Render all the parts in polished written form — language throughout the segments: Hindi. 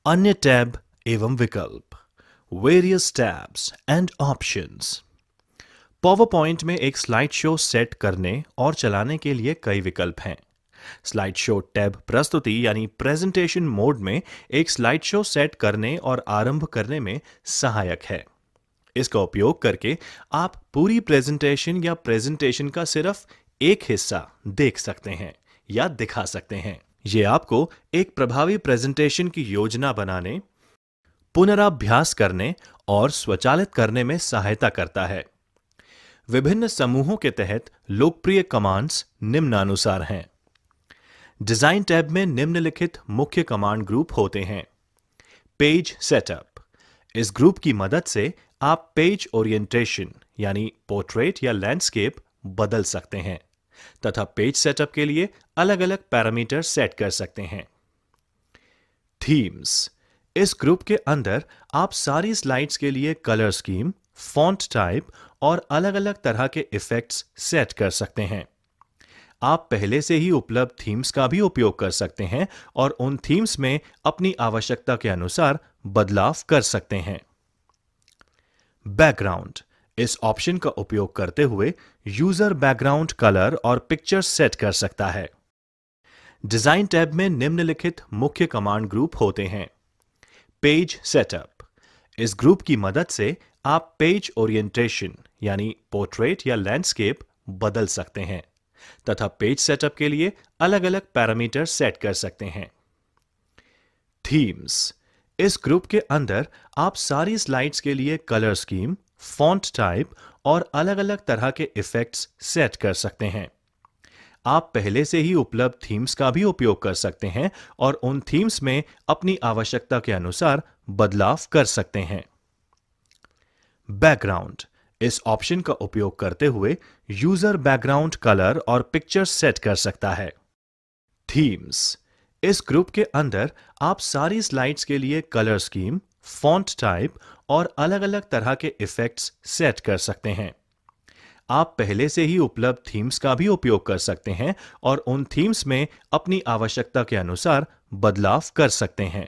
अन्य टैब एवं विकल्प, various tabs and options. Power point में एक स्लाइड शो सेट करने और चलाने के लिए कई विकल्प हैं। स्लाइड शो टैब प्रस्तुति यानी प्रेजेंटेशन मोड में एक स्लाइड शो सेट करने और आरंभ करने में सहायक है। इसका उपयोग करके आप पूरी प्रेजेंटेशन या प्रेजेंटेशन का सिर्फ एक हिस्सा देख सकते हैं या दिखा सकते हैं। यह आपको एक प्रभावी प्रेजेंटेशन की योजना बनाने, पुनराभ्यास करने और स्वचालित करने में सहायता करता है। विभिन्न समूहों के तहत लोकप्रिय कमांड्स निम्नानुसार हैं। डिजाइन टैब में निम्नलिखित मुख्य कमांड ग्रुप होते हैं। पेज सेटअप, इस ग्रुप की मदद से आप पेज ओरिएंटेशन यानी पोर्ट्रेट या लैंडस्केप बदल सकते हैं तथा पेज सेटअप के लिए अलग-अलग पैरामीटर सेट कर सकते हैं। थीम्स, इस ग्रुप के अंदर आप सारी स्लाइड्स के लिए कलर स्कीम, फॉन्ट टाइप और अलग-अलग तरह के इफेक्ट्स सेट कर सकते हैं। आप पहले से ही उपलब्ध थीम्स का भी उपयोग कर सकते हैं और उन थीम्स में अपनी आवश्यकता के अनुसार बदलाव कर सकते हैं। बैकग्राउंड, इस ऑप्शन का उपयोग करते हुए यूजर बैकग्राउंड कलर और पिक्चर सेट कर सकता है। डिजाइन टैब में निम्नलिखित मुख्य कमांड ग्रुप होते हैं। पेज सेटअप, इस ग्रुप की मदद से आप पेज ओरिएंटेशन यानी पोर्ट्रेट या लैंडस्केप बदल सकते हैं तथा पेज सेटअप के लिए अलग-अलग पैरामीटर सेट कर सकते हैं। थीम्स, इस ग्रुप के अंदर आप सारी स्लाइड्स के लिए कलर स्कीम, फॉन्ट टाइप और अलग-अलग तरह के इफेक्ट्स सेट कर सकते हैं। आप पहले से ही उपलब्ध थीम्स का भी उपयोग कर सकते हैं और उन थीम्स में अपनी आवश्यकता के अनुसार बदलाव कर सकते हैं। बैकग्राउंड, इस ऑप्शन का उपयोग करते हुए यूजर बैकग्राउंड कलर और पिक्चर सेट कर सकता है। थीम्स, इस ग्रुप के अंदर आप सारी स्लाइड्स के लिए कलर स्कीम, फॉन्ट टाइप और अलग-अलग तरह के इफेक्ट्स सेट कर सकते हैं। आप पहले से ही उपलब्ध थीम्स का भी उपयोग कर सकते हैं और उन थीम्स में अपनी आवश्यकता के अनुसार बदलाव कर सकते हैं।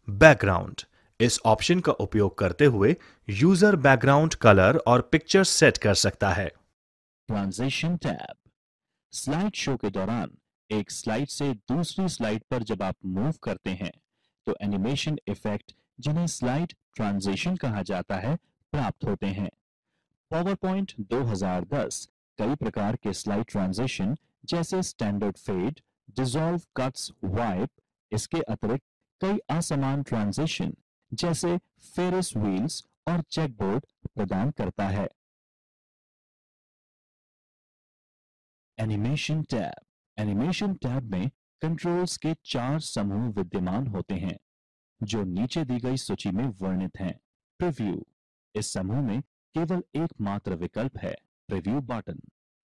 बैकग्राउंड, इस ऑप्शन का उपयोग करते हुए यूजर बैकग्राउंड कलर और पिक्चर सेट कर सकता है। ट्रांजिशन टैब, स्लाइड शो के दौरान एक स्लाइड से दूसरी स्लाइड पर जब आप मूव करते हैं तो एनिमेशन इफेक्ट, जिन्हें स्लाइड ट्रांजिशन कहा जाता है, प्राप्त होते हैं। पावर पॉइंट 2010 कई प्रकार के स्लाइड ट्रांजिशन जैसे standard fade, dissolve, cuts, wipe, इसके अतिरिक्त कई असमान ट्रांजिशन जैसे फेरिस व्हील्स और चेकबोर्ड प्रदान करता है। एनिमेशन टैब, एनिमेशन टैब में कंट्रोल्स के 4 समूह विद्यमान होते हैं जो नीचे दी गई सूची में वर्णित हैं। प्रीव्यू, इस समूह में केवल एकमात्र विकल्प है, प्रीव्यू बटन।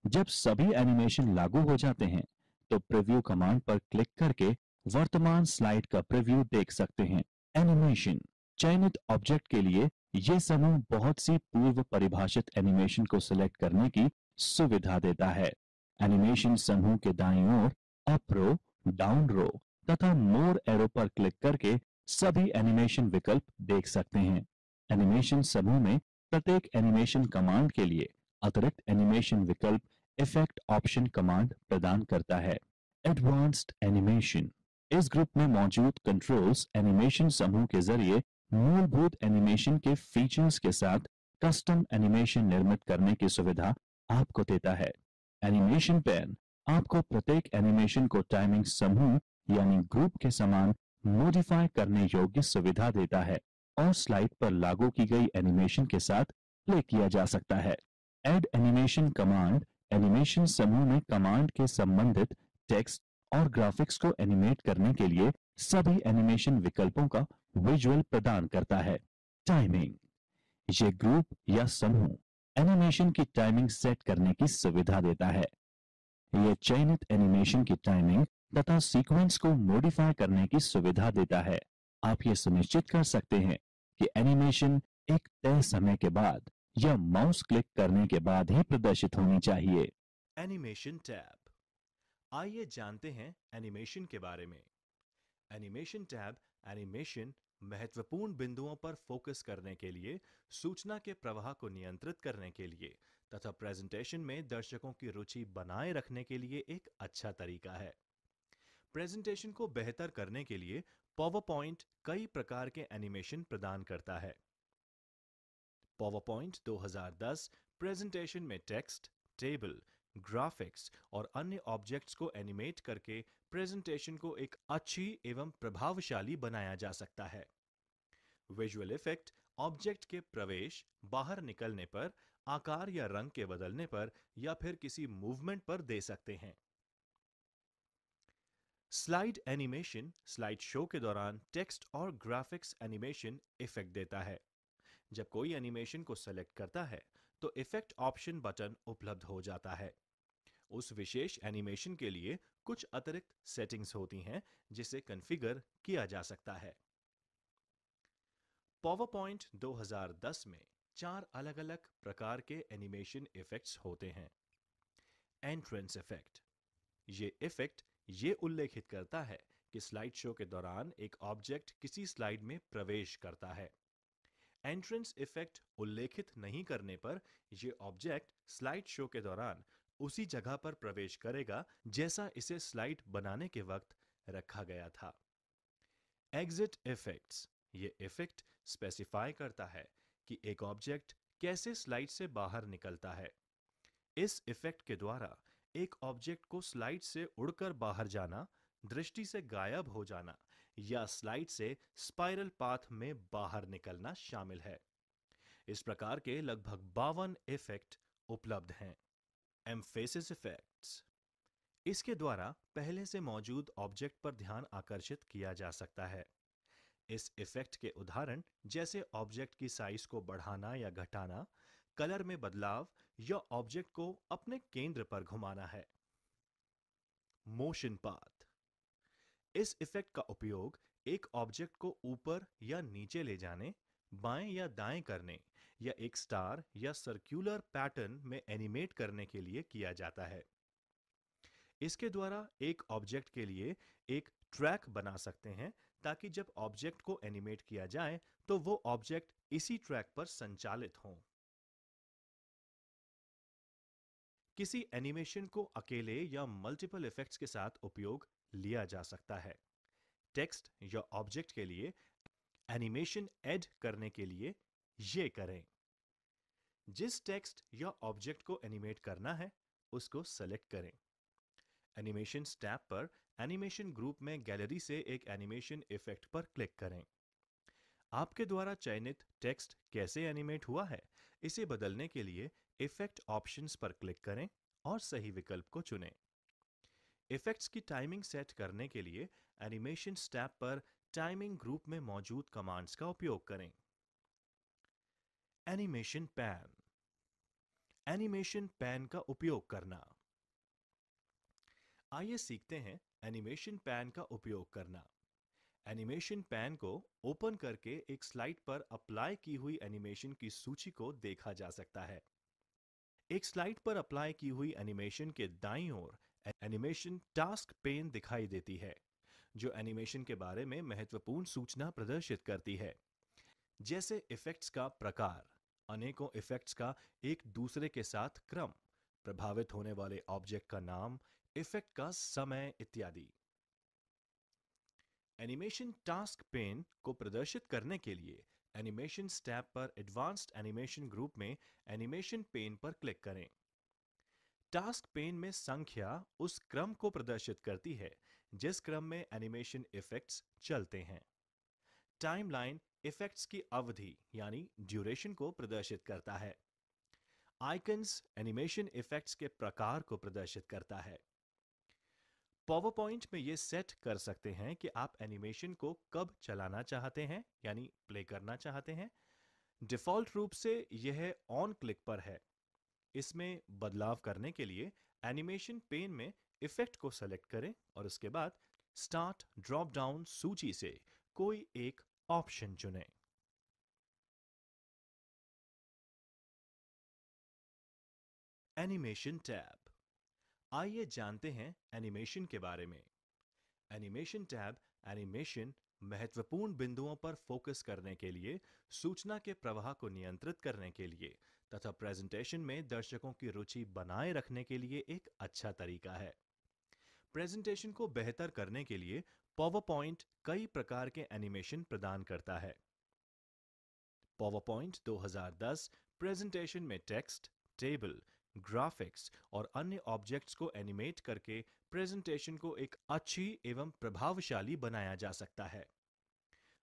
जब सभी एनिमेशन लागू हो जाते हैं तो प्रीव्यू कमांड पर क्लिक करके वर्तमान स्लाइड का प्रीव्यू देख सकते हैं। एनिमेशन, चयनित ऑब्जेक्ट के लिए यह समूह बहुत सी पूर्व परिभाषित एनिमेशन को सिलेक्ट करने की सुविधा देता है। एनिमेशन समूह के दाईं ओर अप रो, डाउन रो तथा मोर एरो पर क्लिक करके सभी एनिमेशन विकल्प देख सकते हैं। एनिमेशन समूह में प्रत्येक एनिमेशन कमांड के लिए अतिरिक्त एनिमेशन विकल्प इफेक्ट ऑप्शन कमांड प्रदान करता है। एडवांस्ड एनिमेशन, इस ग्रुप में मौजूद कंट्रोल्स एनिमेशन समूह के जरिए मूलभूत एनिमेशन के फीचर्स के साथ कस्टम एनिमेशन निर्मित करने की सुविधा आपको देता है। एनिमेशन पैन आपको प्रत्येक एनिमेशन को टाइमिंग समूह यानी ग्रुप के समान मॉडिफाई करने योग्य सुविधा देता है और स्लाइड पर लागू की गई एनिमेशन के साथ प्ले किया जा सकता है। ऐड एनिमेशन कमांड एनिमेशन समूह में कमांड के संबंधित टेक्स्ट और ग्राफिक्स को एनिमेट करने के लिए सभी एनिमेशन विकल्पों का विजुअल प्रदान करता है। टाइमिंग, ये ग्रुप या समूह एनिमेशन की टाइमिंग सेट करने की सुविधा देता है। यह चयनित एनिमेशन की टाइमिंग तथा सीक्वेंस को मॉडिफाई करने की सुविधा देता है। आप यह सुनिश्चित कर सकते हैं कि एनिमेशन एक तय समय के बाद या माउस क्लिक करने के बाद ही प्रदर्शित होनी चाहिए। एनिमेशन टैब, आइए जानते हैं एनिमेशन के बारे में। एनिमेशन टैब एनिमेशन महत्वपूर्ण बिंदुओं पर फोकस करने के लिए, सूचना के प्रवाह को नियंत्रित करने के लिए तथा प्रेजेंटेशन में दर्शकों की रुचि बनाए रखने के लिए एक अच्छा तरीका है। प्रेजेंटेशन को बेहतर करने के लिए पावर पॉइंट कई प्रकार के एनिमेशन प्रदान करता है। पावर पॉइंट 2010 प्रेजेंटेशन में टेक्स्ट, टेबल, ग्राफिक्स और अन्य ऑब्जेक्ट्स को एनिमेट करके प्रेजेंटेशन को एक अच्छी एवं प्रभावशाली बनाया जा सकता है। विजुअल इफेक्ट ऑब्जेक्ट के प्रवेश, बाहर निकलने पर, आकार या रंग के बदलने पर या फिर किसी मूवमेंट पर दे सकते हैं। स्लाइड एनिमेशन स्लाइड शो के दौरान टेक्स्ट और ग्राफिक्स एनिमेशन इफेक्ट देता है। जब कोई एनिमेशन को सेलेक्ट करता है तो इफेक्ट ऑप्शन बटन उपलब्ध हो जाता है। उस विशेष एनिमेशन के लिए कुछ अतिरिक्त सेटिंग्स होती हैं जिसे कॉन्फ़िगर किया जा सकता है। पावरपॉइंट 2010 में 4 अलग-अलग प्रकार के एनिमेशन इफेक्ट्स होते हैं। एंट्रेंस इफेक्ट, ये इफेक्ट ये उल्लेखित करता है कि स्लाइड शो के दौरान एक ऑब्जेक्ट किसी स्लाइड में प्रवेश करता है। एंट्रेंस इफेक्ट उल्लेखित नहीं करने पर यह ऑब्जेक्ट स्लाइड शो के दौरान उसी जगह पर प्रवेश करेगा जैसा इसे स्लाइड बनाने के वक्त रखा गया था। एग्जिट इफेक्ट्स, ये इफेक्ट स्पेसिफाई करता है कि एक ऑब्जेक्ट कैसे स्लाइड से बाहर निकलता है। इस इफेक्ट के द्वारा एक ऑब्जेक्ट को स्लाइड से उड़कर बाहर जाना, दृष्टि से गायब हो जाना या स्लाइड से स्पाइरल पाथ में बाहर निकलना शामिल है। इस प्रकार के लगभग 52 इफेक्ट उपलब्ध हैं। एम्फेसिस इफेक्ट्स, इसके द्वारा पहले से मौजूद ऑब्जेक्ट पर ध्यान आकर्षित किया जा सकता है। इस इफेक्ट के उदाहरण जैसे ऑब्जेक्ट की साइज को बढ़ाना या घटाना, कलर में बदलाव या ऑब्जेक्ट को अपने केंद्र पर घुमाना है। मोशन पाथ, इस इफेक्ट का उपयोग एक ऑब्जेक्ट को ऊपर या नीचे ले जाने, बाएं या दाएं करने या एक स्टार या सर्कुलर पैटर्न में एनिमेट करने के लिए किया जाता है। इसके द्वारा एक ऑब्जेक्ट के लिए एक ट्रैक बना सकते हैं ताकि जब ऑब्जेक्ट को एनिमेट किया जाए तो वो ऑब्जेक्ट इसी ट्रैक पर संचालित हों। किसी एनिमेशन को अकेले या मल्टीपल इफेक्ट्स के साथ उपयोग लिया जा सकता है। टेक्स्ट या ऑब्जेक्ट के लिए एनिमेशन ऐड करने के लिए ये करें। जिस टेक्स्ट या ऑब्जेक्ट को एनिमेट करना है उसको सेलेक्ट करें। एनिमेशन टैब पर एनिमेशन ग्रुप में गैलरी से एक एनिमेशन इफेक्ट पर क्लिक करें। आपके द्वारा चयनित टेक्स्ट कैसे एनिमेट हुआ है इसे बदलने के लिए इफेक्ट ऑप्शंस पर क्लिक करें और सही विकल्प को चुनें। इफेक्ट्स की टाइमिंग सेट करने के लिए एनिमेशन टैब पर टाइमिंग ग्रुप में मौजूद कमांड्स का उपयोग करें। एनिमेशन पैन, एनिमेशन पैन का उपयोग करना। आइए सीखते हैं एनिमेशन पैन का उपयोग करना। एनिमेशन पैन को ओपन करके एक स्लाइड पर अप्लाई की हुई एनिमेशन की सूची को देखा जा सकता है। एक स्लाइड पर अप्लाई की हुई एनिमेशन के दाईं ओर एनिमेशन टास्क पेन दिखाई देती है, जो एनिमेशन के बारे में महत्वपूर्ण सूचना प्रदर्शित करती है, जैसे इफेक्ट्स का प्रकार, अनेकों इफेक्ट्स का एक दूसरे के साथ क्रम, प्रभावित होने वाले ऑब्जेक्ट का नाम, इफेक्ट का समय इत्यादि। एनिमेशन टास्क पेन को प्रदर्शित करने के लिए एनिमेशन टैब पर एडवांस्ड एनिमेशन ग्रुप में एनिमेशन पेन पर क्लिक करें। टास्क पेन में संख्या उस क्रम को प्रदर्शित करती है जिस क्रम में एनिमेशन इफेक्ट्स चलते हैं। टाइमलाइन इफेक्ट्स की अवधि यानी ड्यूरेशन को प्रदर्शित करता है। आइकन्स एनिमेशन इफेक्ट्स के प्रकार को प्रदर्शित करता है। पावर पॉइंट में ये सेट कर सकते हैं कि आप एनिमेशन को कब चलाना चाहते हैं यानी प्ले करना चाहते हैं। डिफॉल्ट रूप से यह ऑन क्लिक पर है। इसमें बदलाव करने के लिए एनिमेशन पेन में इफेक्ट को सेलेक्ट करें और उसके बाद स्टार्ट ड्रॉप डाउन सूची से कोई एक ऑप्शन चुनें। एनिमेशन टैब, आइए जानते हैं एनिमेशन के बारे में। एनिमेशन टैब एनिमेशन महत्वपूर्ण बिंदुओं पर फोकस करने के लिए, सूचना के प्रवाह को नियंत्रित करने के लिए तथा प्रेजेंटेशन में दर्शकों की रुचि बनाए रखने के लिए एक अच्छा तरीका है। प्रेजेंटेशन को बेहतर करने के लिए पावर पॉइंट कई प्रकार के एनिमेशन प्रदान करता है। पावर पॉइंट 2010 प्रेजेंटेशन में टेक्स्ट, टेबल, ग्राफिक्स और अन्य ऑब्जेक्ट्स को एनिमेट करके प्रेजेंटेशन को एक अच्छी एवं प्रभावशाली बनाया जा सकता है।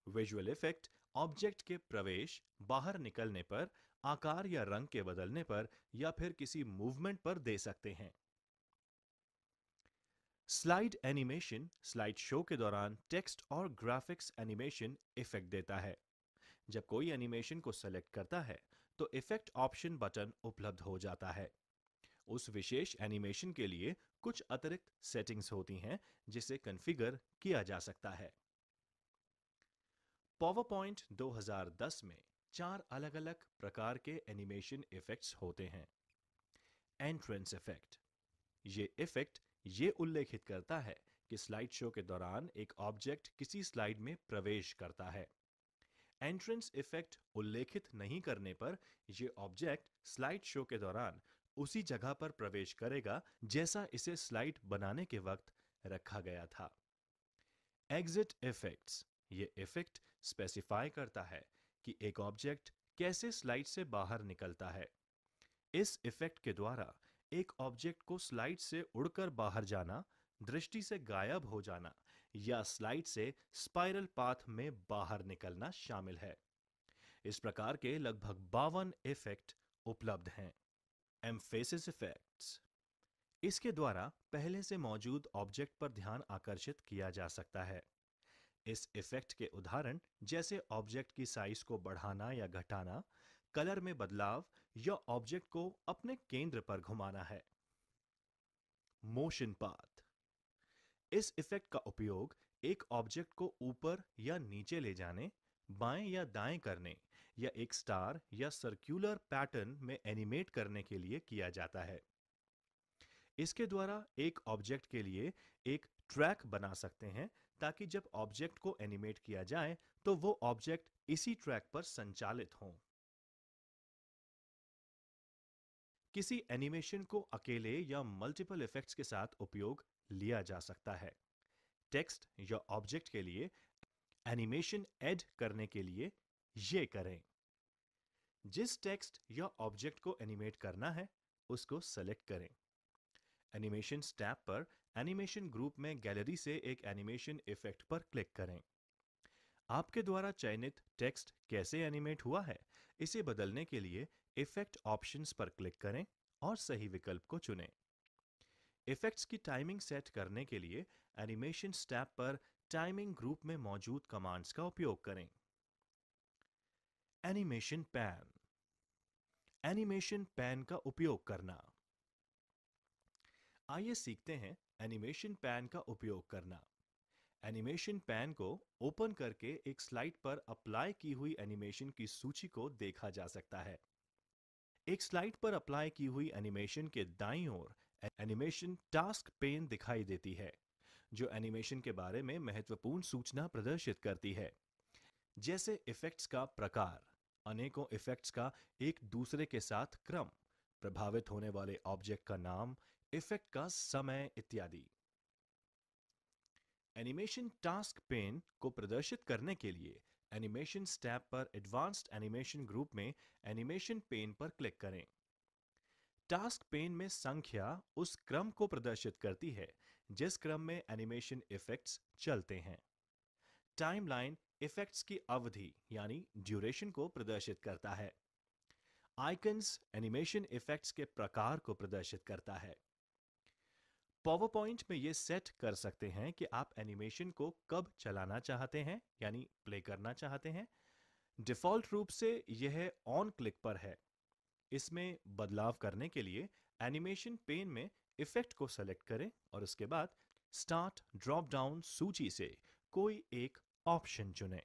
विजुअल इफेक्ट ऑब्जेक्ट के प्रवेश, बाहर निकलने पर, आकार या रंग के बदलने पर या फिर किसी मूवमेंट पर दे सकते हैं। स्लाइड एनिमेशन स्लाइड शो के दौरान टेक्स्ट और ग्राफिक्स एनिमेशन इफेक्ट देता है। जब कोई एनिमेशन को सेलेक्ट करता है तो इफेक्ट ऑप्शन बटन उपलब्ध हो जाता है। उस विशेष एनिमेशन के लिए कुछ अतिरिक्त सेटिंग्स होती हैं जिसे कॉन्फ़िगर किया जा सकता है। पावरपॉइंट 2010 में 4 अलग-अलग प्रकार के एनिमेशन इफेक्ट्स होते हैं। एंट्रेंस इफेक्ट, ये इफेक्ट ये उल्लेखित करता है कि स्लाइड शो के दौरान एक ऑब्जेक्ट किसी स्लाइड में प्रवेश करता है। एंट्रेंस इफेक्ट उल्लेखित नहीं करने पर यह ऑब्जेक्ट स्लाइड शो के दौरान उसी जगह पर प्रवेश करेगा जैसा इसे स्लाइड बनाने के वक्त रखा गया था। एग्जिट इफेक्ट्स, ये इफेक्ट स्पेसिफाई करता है कि एक ऑब्जेक्ट कैसे स्लाइड से बाहर निकलता है। इस इफेक्ट के द्वारा एक ऑब्जेक्ट को स्लाइड से उड़कर बाहर जाना, दृष्टि से गायब हो जाना या स्लाइड से स्पाइरल पाथ में बाहर निकलना शामिल है। इस प्रकार के लगभग 52 इफेक्ट उपलब्ध हैं। एम्फेसिस इफेक्ट्स, इसके द्वारा पहले से मौजूद ऑब्जेक्ट पर ध्यान आकर्षित किया जा सकता है। इस इफेक्ट के उदाहरण जैसे ऑब्जेक्ट की साइज को बढ़ाना या घटाना, कलर में बदलाव या ऑब्जेक्ट को अपने केंद्र पर घुमाना है। मोशन पाथ, इस इफेक्ट का उपयोग एक ऑब्जेक्ट को ऊपर या नीचे ले जाने, बाएं या दाएं करने या एक स्टार या सर्कुलर पैटर्न में एनिमेट करने के लिए किया जाता है। इसके द्वारा एक ऑब्जेक्ट के लिए एक ट्रैक बना सकते हैं ताकि जब ऑब्जेक्ट को एनिमेट किया जाए तो वो ऑब्जेक्ट इसी ट्रैक पर संचालित हों। किसी एनिमेशन को अकेले या मल्टीपल इफेक्ट्स के साथ उपयोग लिया जा सकता है। टेक्स्ट या ऑब्जेक्ट के लिए एनिमेशन ऐड करने के लिए ये करें। जिस टेक्स्ट या ऑब्जेक्ट को एनिमेट करना है उसको सेलेक्ट करें। एनिमेशन टैब पर एनिमेशन ग्रुप में गैलरी से एक एनिमेशन इफेक्ट पर क्लिक करें। आपके द्वारा चयनित टेक्स्ट कैसे एनिमेट हुआ है इसे बदलने के लिए इफेक्ट ऑप्शंस पर क्लिक करें और सही विकल्प को चुनें। इफेक्ट्स की टाइमिंग सेट करने के लिए एनिमेशन टैब पर टाइमिंग ग्रुप में मौजूद कमांड्स का उपयोग करें। एनिमेशन पैन, एनिमेशन पैन का उपयोग करना। आइए सीखते हैं एनिमेशन पैन का उपयोग करना। एनिमेशन पैन को ओपन करके एक स्लाइड पर अप्लाई की हुई एनिमेशन की सूची को देखा जा सकता है। एक स्लाइड पर अप्लाई की हुई एनिमेशन के दाईं ओर एनिमेशन टास्क पेन दिखाई देती है, जो एनिमेशन के बारे में महत्वपूर्ण सूचना प्रदर्शित करती है, जैसे इफेक्ट्स का प्रकार, अनेकों इफेक्ट्स का एक दूसरे के साथ क्रम, प्रभावित होने वाले ऑब्जेक्ट का नाम, इफेक्ट का समय इत्यादि। एनिमेशन टास्क पेन को प्रदर्शित करने के लिए एनिमेशन टैब पर एडवांस्ड एनिमेशन ग्रुप में एनिमेशन पेन पर क्लिक करें। टास्क पेन में संख्या उस क्रम को प्रदर्शित करती है जिस क्रम में एनिमेशन इफेक्ट्स चलते हैं। टाइमलाइन इफेक्ट्स की अवधि यानी ड्यूरेशन को प्रदर्शित करता है। आइकन्स एनिमेशन इफेक्ट्स के प्रकार को प्रदर्शित करता है। पावर पॉइंट में ये सेट कर सकते हैं कि आप एनिमेशन को कब चलाना चाहते हैं यानी प्ले करना चाहते हैं। डिफॉल्ट रूप से यह ऑन क्लिक पर है। इसमें बदलाव करने के लिए एनिमेशन पेन में इफेक्ट को सेलेक्ट करें और उसके बाद स्टार्ट ड्रॉप डाउन सूची से कोई एक ऑप्शन चुनें।